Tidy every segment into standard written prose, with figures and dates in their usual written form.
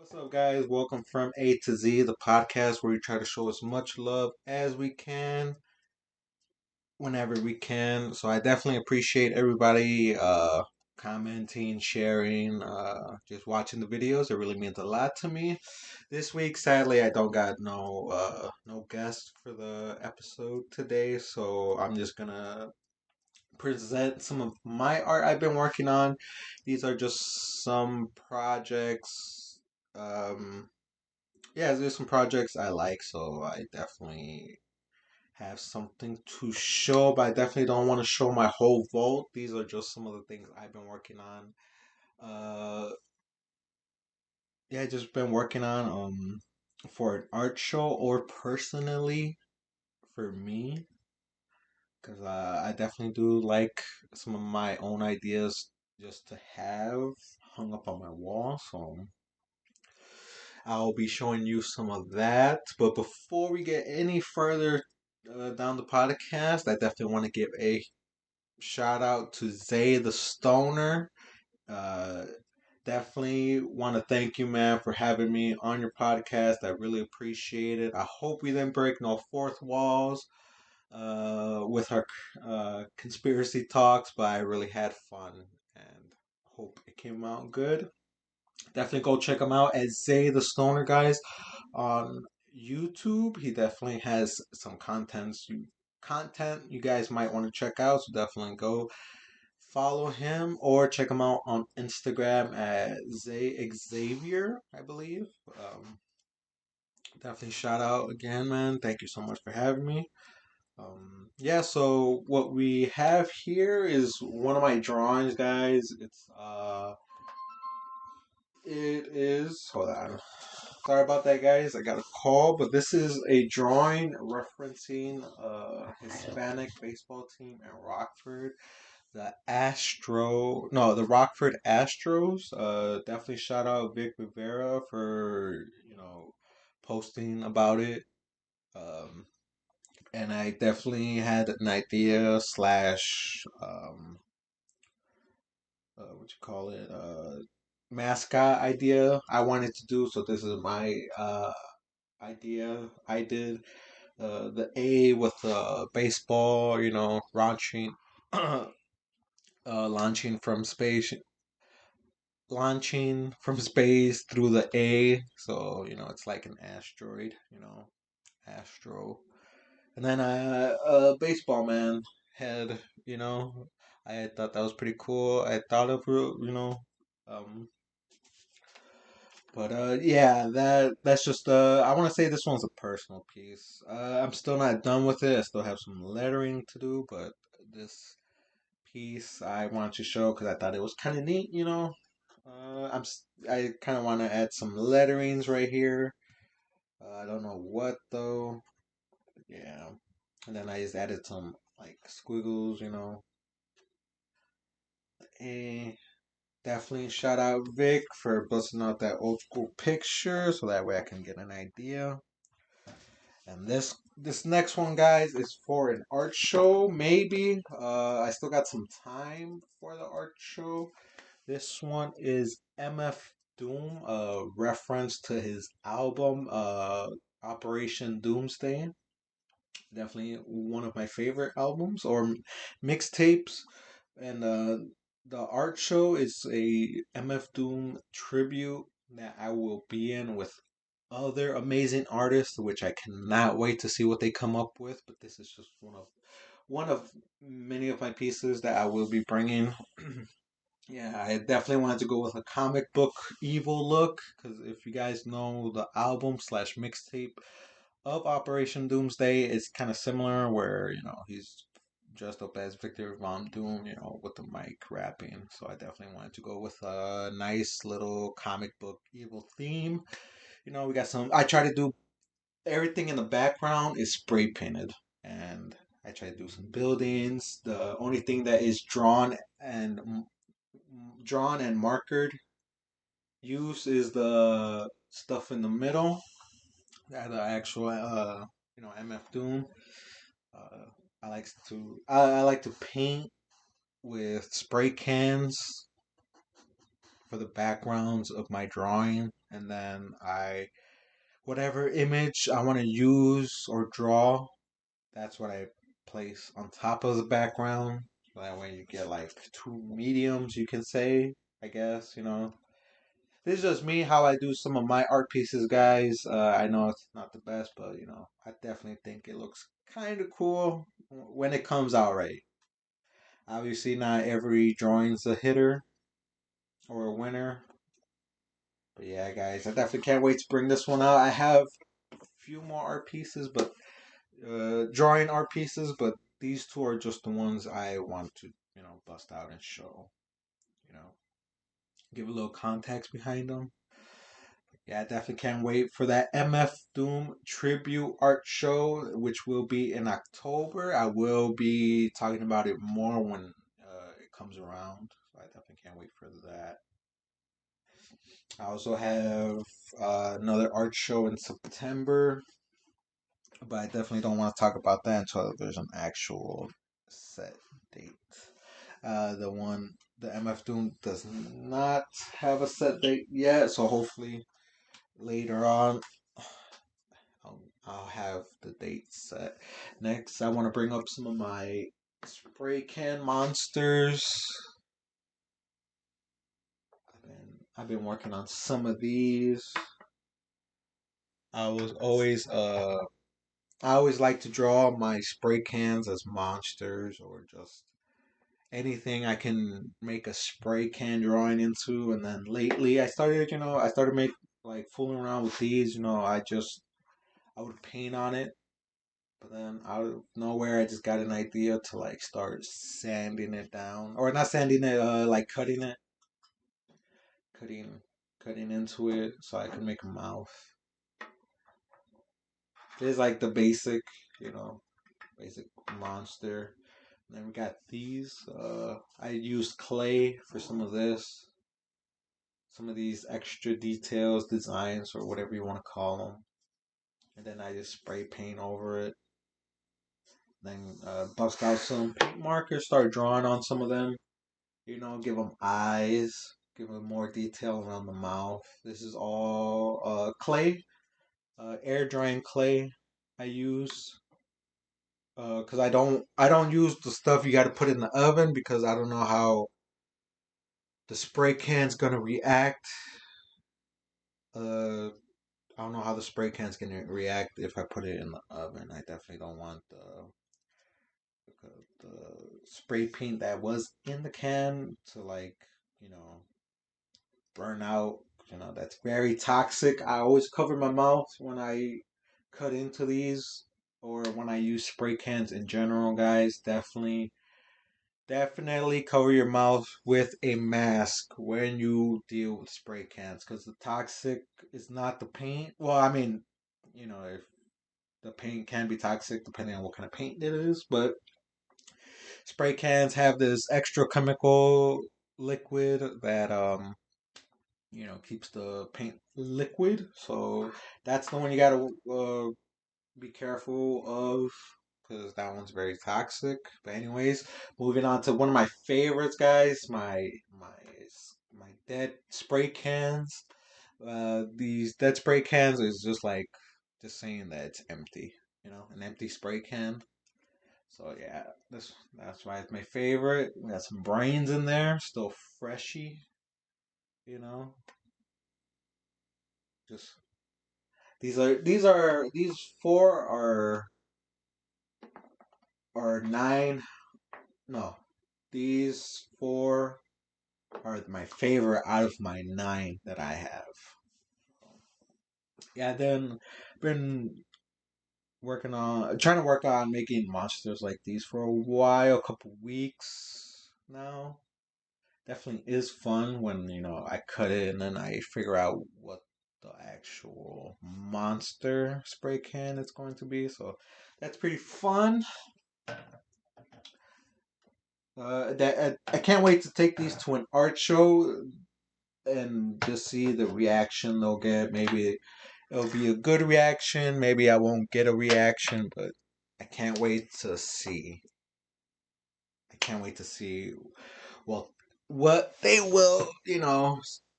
What's up, guys? Welcome from A to Z, the podcast where we try to show as much love as we can whenever we can. So I definitely appreciate everybody commenting, sharing, just watching the videos. It really means a lot to me. This week, sadly, I don't got no guest for the episode today, so I'm just gonna present some of my art I've been working on. These are just some projects. Yeah, there's some projects I like, so I definitely have something to show, but I definitely don't want to show my whole vault. These are just some of the things I've been working on. Yeah, just been working on for an art show or personally for me, because I definitely do like some of my own ideas just to have hung up on my wall. So I'll be showing you some of that. But before we get any further down the podcast, I definitely want to give a shout out to Zay the Stoner. Uh, Definitely want to thank you, man, for having me on your podcast. I really appreciate it. I hope we didn't break no fourth walls with our conspiracy talks, but I really had fun and hope it came out good. Definitely go check him out at Zay the Stoner, guys, on YouTube. He definitely has some content you guys might want to check out. So definitely go follow him or check him out on Instagram at Zay Xavier, I believe. Definitely shout out again, man. Thank you so much for having me. Yeah, so what we have here is one of my drawings, guys. It is, hold on. Sorry about that, guys. I got a call, but this is a drawing referencing a Hispanic baseball team in Rockford. The Rockford Astros. Definitely shout out Vic Rivera for, posting about it. Um, and I definitely had an idea slash, what you call it, mascot idea I wanted to do. So this is my idea I did. The A with the baseball, launching from space, through the A. So it's like an asteroid, astro. And then a baseball man head. I thought that was pretty cool. I thought of um, But yeah, that's just I want to say this one's a personal piece. I'm still not done with it. I still have some lettering to do, but this piece I wanted to show because I thought it was kind of neat. I kind of want to add some letterings right here. I don't know what though. Yeah, and then I just added some like squiggles. And definitely shout out Vic for busting out that old school picture so that way I can get an idea. And this next one, guys, is for an art show. Maybe I still got some time for the art show. This one is MF Doom, a reference to his album, Operation Doomsday. Definitely one of my favorite albums or mixtapes. And the art show is a MF Doom tribute that I will be in with other amazing artists, which I cannot wait to see what they come up with. But this is just one of many of my pieces that I will be bringing. Yeah, I definitely wanted to go with a comic book evil look because if you guys know the album slash mixtape of Operation Doomsday, it's kind of similar where he's dressed up as Victor Von Doom, with the mic rapping. So I definitely wanted to go with a nice little comic book evil theme. We got some. I try to do everything in the background is spray painted, and I try to do some buildings. The only thing that is drawn and markered use is the stuff in the middle. The actual MF Doom. Uh, I like to paint with spray cans for the backgrounds of my drawing. and then whatever image I want to use or draw, that's what I place on top of the background. So that way you get like two mediums, you can say, I guess, This is just me how I do some of my art pieces, guys. I know it's not the best, but I definitely think it looks kind of cool when it comes out right. Obviously, not every drawing's a hitter or a winner. But yeah, guys, I definitely can't wait to bring this one out. I have a few more art pieces, but drawing art pieces, but these two are just the ones I want to, bust out and show. You know, give a little context behind them. Yeah, I definitely can't wait for that MF Doom tribute art show, which will be in October. I will be talking about it more when it comes around. So I definitely can't wait for that. I also have another art show in September, but I definitely don't want to talk about that until there's an actual set date. The MF Doom does not have a set date yet, so hopefully later on I'll have the date set. Next, I want to bring up some of my spray can monsters. I've been working on some of these. I was always I always like to draw my spray cans as monsters or just anything I can make a spray can drawing into. And then lately I started make like fooling around with these. I would paint on it. But then out of nowhere, I just got an idea to like start sanding it down, or not sanding it, like cutting, cutting into it, so I can make a mouth. It's like the basic monster. And then we got these. I used clay for some of this, some of these extra details, designs, or whatever you want to call them. And then I just spray paint over it. Then bust out some paint markers, start drawing on some of them. Give them eyes, give them more detail around the mouth. This is all clay, air drying clay. I use because I don't use the stuff you got to put in the oven because I don't know how the spray can's gonna react. I don't know how the spray can's gonna react if I put it in the oven. I definitely don't want the spray paint that was in the can to like burn out. That's very toxic. I always cover my mouth when I cut into these or when I use spray cans in general, guys. Definitely cover your mouth with a mask when you deal with spray cans because the toxic is not the paint. Well, I mean, if the paint can be toxic depending on what kind of paint it is, but spray cans have this extra chemical liquid that keeps the paint liquid. So that's the one you gotta be careful of because that one's very toxic. But anyways, moving on to one of my favorites, guys, my dead spray cans. These dead spray cans is just saying that it's empty. An empty spray can. So yeah, that's why it's my favorite. We got some brains in there, still freshy. You know, just these four are nine. No, these four are my favorite out of my nine that I have. Yeah, then been trying to work on making monsters like these for a while, a couple weeks now. Definitely is fun when I cut it and then I figure out what the actual monster spray can is going to be. So that's pretty fun. I can't wait to take these to an art show and just see the reaction they'll get. Maybe it'll be a good reaction. Maybe I won't get a reaction, but I can't wait to see. I can't wait to see well what they will,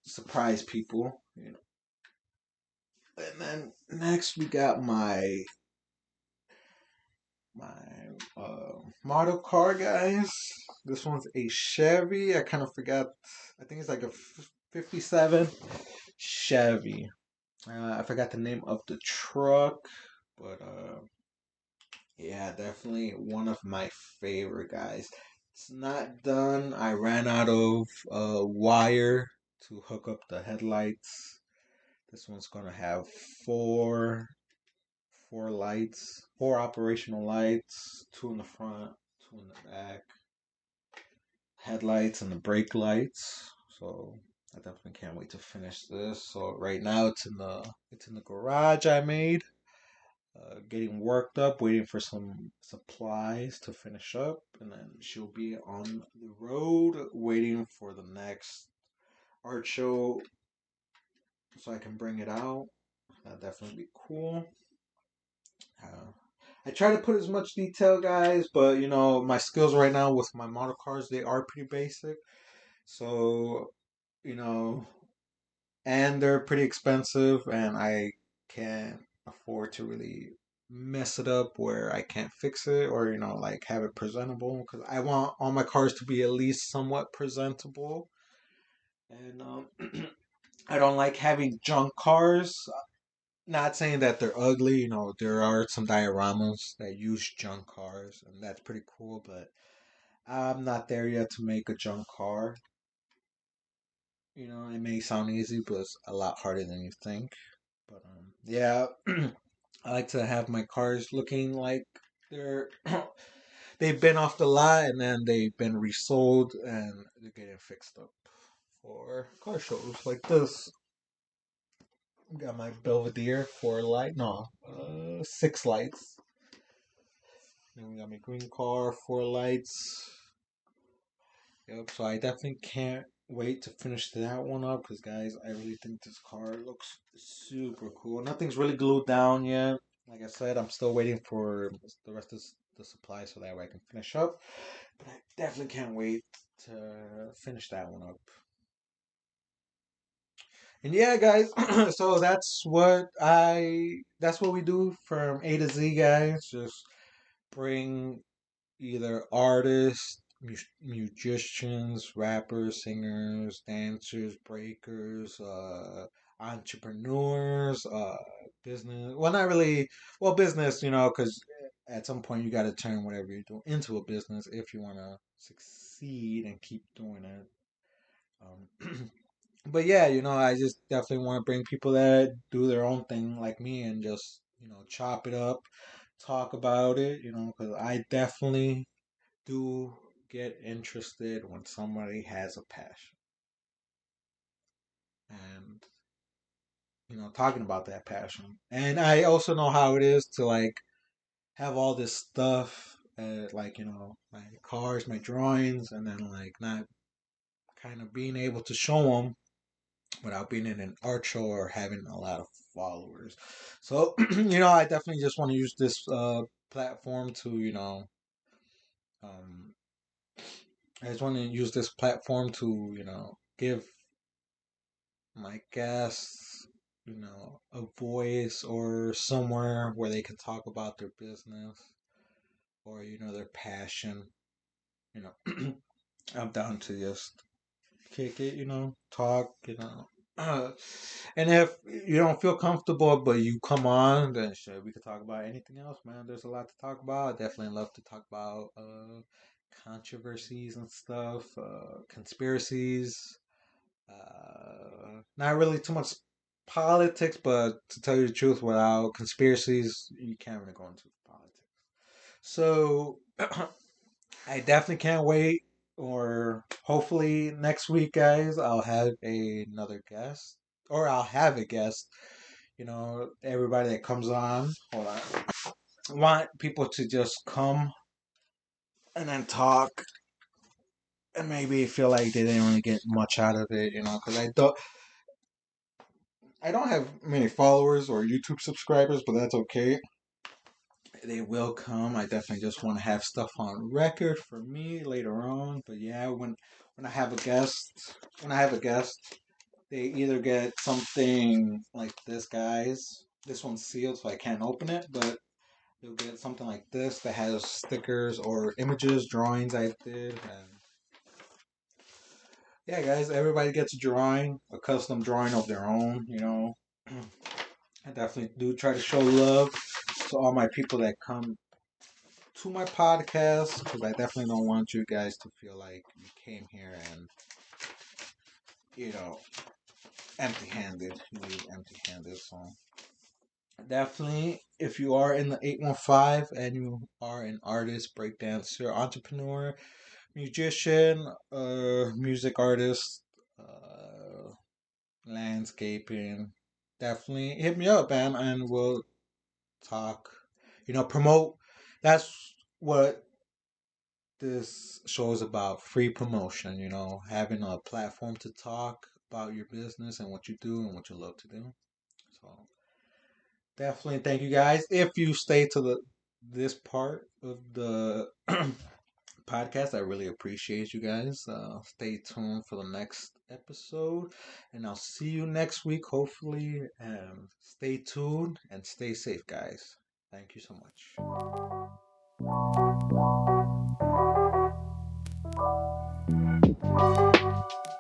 surprise people. And then next we got my model car, guys. This one's a Chevy. I kind of forgot. I think it's like a 57 Chevy. I forgot the name of the truck, but yeah, definitely one of my favorite, guys. It's not done. I ran out of wire to hook up the headlights. This one's gonna have four lights, four operational lights, two in the front, two in the back, headlights and the brake lights. So I definitely can't wait to finish this. So right now it's in the garage I made, getting worked up, waiting for some supplies to finish up, and then she'll be on the road waiting for the next art show so I can bring it out. That'd definitely be cool. Uh, I try to put as much detail, guys, but my skills right now with my model cars, they are pretty basic. So, you know, and they're pretty expensive, and I can't afford to really mess it up where I can't fix it or, like have it presentable because I want all my cars to be at least somewhat presentable. And I don't like having junk cars. Not saying that they're ugly, there are some dioramas that use junk cars, and that's pretty cool, but I'm not there yet to make a junk car. It may sound easy, but it's a lot harder than you think. But yeah, I like to have my cars looking like they're they've been off the lot and then they've been resold and they're getting fixed up for car shows like this. Got my Belvedere four light, no, six lights. Then we got my green car, four lights. Yep, so I definitely can't wait to finish that one up because, guys, I really think this car looks super cool. Nothing's really glued down yet. Like I said, I'm still waiting for the rest of the supply so that way I can finish up. But I definitely can't wait to finish that one up. And yeah, guys, so that's what we do from A to Z, guys. Just bring either artists, musicians, rappers, singers, dancers, breakers, entrepreneurs, business. Well, not really. Well, business, because at some point you got to turn whatever you're doing into a business if you want to succeed and keep doing it. But yeah, I just definitely want to bring people that do their own thing like me and just, chop it up, talk about it, because I definitely do get interested when somebody has a passion and talking about that passion. And I also know how it is to like have all this stuff, like my cars, my drawings, and then like not kind of being able to show them without being in an art show or having a lot of followers. So I definitely just want to use this platform to um, I just want to use this platform to give my guests, a voice or somewhere where they can talk about their business or, their passion. You know, I'm down to just kick it, talk, and if you don't feel comfortable, but you come on, then sure, we could talk about anything else, man. There's a lot to talk about. I definitely love to talk about controversies and stuff, conspiracies. Not really too much politics, but to tell you the truth, without conspiracies, you can't really go into politics. So I definitely can't wait. Or hopefully next week, guys, I'll have another guest, or I'll have a guest. Everybody that comes on. Hold on. I want people to just come and then talk and maybe feel like they didn't really get much out of it, because I don't have many followers or YouTube subscribers, but that's okay. They will come. I definitely just want to have stuff on record for me later on. But yeah, when I have a guest, they either get something like this, guys. This one's sealed, so I can't open it, but you'll get something like this that has stickers or images, drawings I did, and yeah, guys, everybody gets a drawing, a custom drawing of their own. I definitely do try to show love to all my people that come to my podcast because I definitely don't want you guys to feel like you came here and you know empty-handed. You leave empty-handed. So definitely, if you are in the 815 and you are an artist, breakdancer, entrepreneur, musician, music artist, landscaping, definitely hit me up, man, and we'll talk. Promote. That's what this show is about, free promotion, having a platform to talk about your business and what you do and what you love to do. So definitely thank you guys. If you stay to this part of the podcast, I really appreciate you guys. Stay tuned for the next episode, and I'll see you next week, hopefully. And stay tuned and stay safe, guys. Thank you so much.